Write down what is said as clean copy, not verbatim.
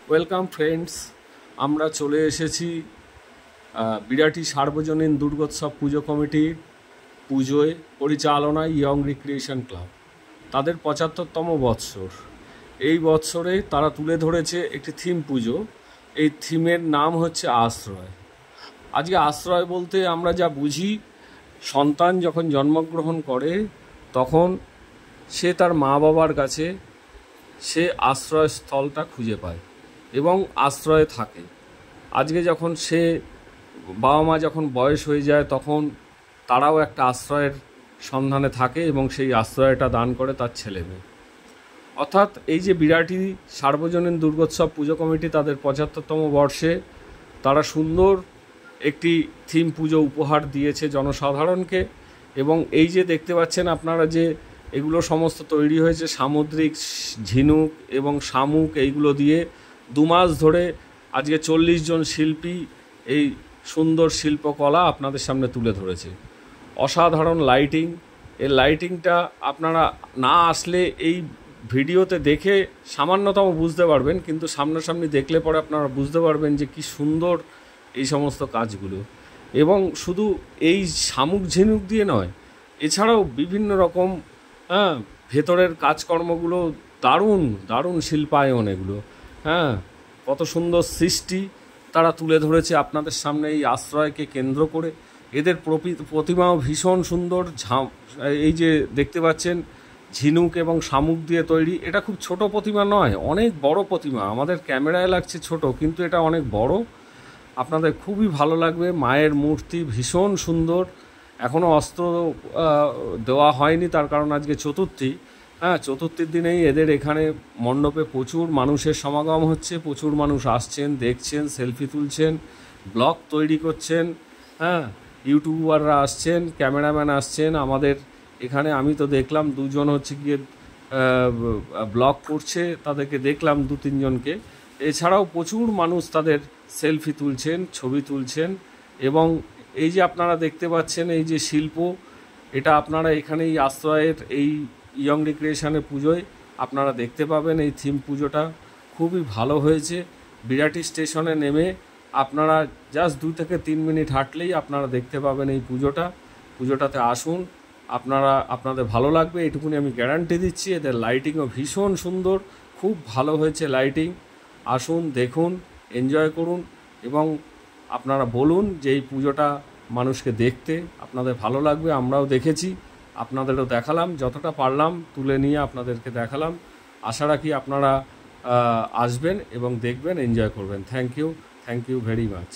Welcome friends, আমরা চলে এসেছি বিরাটি সার্বজনীন দুর্গোৎসব পুজো কমিটির পুজোয় পরিচালনায় ইয়ং রিক্রিয়েশন ক্লাব তাদের ৭৫তম বৎসর। এই বৎসরে তারা তুলে ধরেছে একটি থিম পুজো। এই থিমের নাম হচ্ছে আশ্রয়। আজকে আশ্রয় বলতে আমরা যা বুঝি, সন্তান যখন জন্মগ্রহণ করে তখন সে তার মা বাবার কাছে সে আশ্রয়স্থলটা খুঁজে পায় এবং আশ্রয়ে থাকে। আজকে যখন সে বাবা মা যখন বয়স হয়ে যায় তখন তারাও একটা আশ্রয়ের সন্ধানে থাকে এবং সেই আশ্রয়টা দান করে তার ছেলে মেয়ে। অর্থাৎ এই যে বিরাটি সার্বজনীন দুর্গোৎসব পুজো কমিটি তাদের ৭৫তম বর্ষে তারা সুন্দর একটি থিম পুজো উপহার দিয়েছে জনসাধারণকে। এবং এই যে দেখতে পাচ্ছেন আপনারা যে এগুলো সমস্ত তৈরি হয়েছে সামুদ্রিক ঝিনুক এবং শামুক, এইগুলো দিয়ে ২ মাস ধরে আজকে ৪০ জন শিল্পী এই সুন্দর শিল্পকলা আপনাদের সামনে তুলে ধরেছে। অসাধারণ লাইটিং। এই লাইটিংটা আপনারা না আসলে এই ভিডিওতে দেখে সামান্যতম বুঝতে পারবেন, কিন্তু সামনাসামনি দেখলে পরে আপনারা বুঝতে পারবেন যে কি সুন্দর এই সমস্ত কাজগুলো। এবং শুধু এই শামুক ঝিনুক দিয়ে নয়, এছাড়াও বিভিন্ন রকম ভেতরের কাজকর্মগুলো দারুণ দারুণ শিল্পায়ন এগুলো। কত সুন্দর সৃষ্টি তারা তুলে ধরেছে আপনাদের সামনে এই আশ্রয়কে কেন্দ্র করে। এদের প্রতিমাও ভীষণ সুন্দর। এই যে দেখতে পাচ্ছেন ঝিনুক এবং শামুক দিয়ে তৈরি। এটা খুব ছোট প্রতিমা নয়, অনেক বড় প্রতিমা। আমাদের ক্যামেরায় লাগছে ছোট, কিন্তু এটা অনেক বড়। আপনাদের খুবই ভালো লাগবে। মায়ের মূর্তি ভীষণ সুন্দর। এখনও অস্ত্র দেওয়া হয়নি, তার কারণ আজকে চতুর্থী। চতুর্থীর দিনেই এদের এখানে মণ্ডপে প্রচুর মানুষের সমাগম হচ্ছে। প্রচুর মানুষ আসছেন, দেখছেন, সেলফি তুলছেন, ব্লগ তৈরি করছেন। ইউটিউবাররা আসছেন, ক্যামেরাম্যান আসছেন আমাদের এখানে। আমি তো দেখলাম 2 জন হচ্ছে গিয়ে ব্লগ করছে, তাদেরকে দেখলাম 2-3 জনকে। এছাড়াও প্রচুর মানুষ তাদের সেলফি তুলছেন, ছবি তুলছেন। এবং এই যে আপনারা দেখতে পাচ্ছেন এই যে শিল্প, এটা আপনারা এখানে এই আশ্রয়ের এই ইয়ং রিক্রিয়েশনের পুজোয় আপনারা দেখতে পাবেন। এই থিম পুজোটা খুবই ভালো হয়েছে। বিরাটি স্টেশনে নেমে আপনারা জাস্ট 2 থেকে 3 মিনিট হাঁটলেই আপনারা দেখতে পাবেন এই পুজোটাতে আসুন। আপনাদের ভালো লাগবে, এটুকুনি আমি গ্যারান্টি দিচ্ছি। এদের লাইটিংও ভীষণ সুন্দর, খুব ভালো হয়েছে লাইটিং। আসুন, দেখুন, এনজয় করুন এবং আপনারা বলুন যে এই পুজোটা মানুষকে দেখতে আপনাদের ভালো লাগবে। আমরাও দেখেছি, আপনাদেরও দেখালাম, যতটা পারলাম তুলে নিয়ে আপনাদেরকে দেখালাম। আশা রাখি আপনারা আসবেন এবং দেখবেন, এনজয় করবেন। Thank you very much.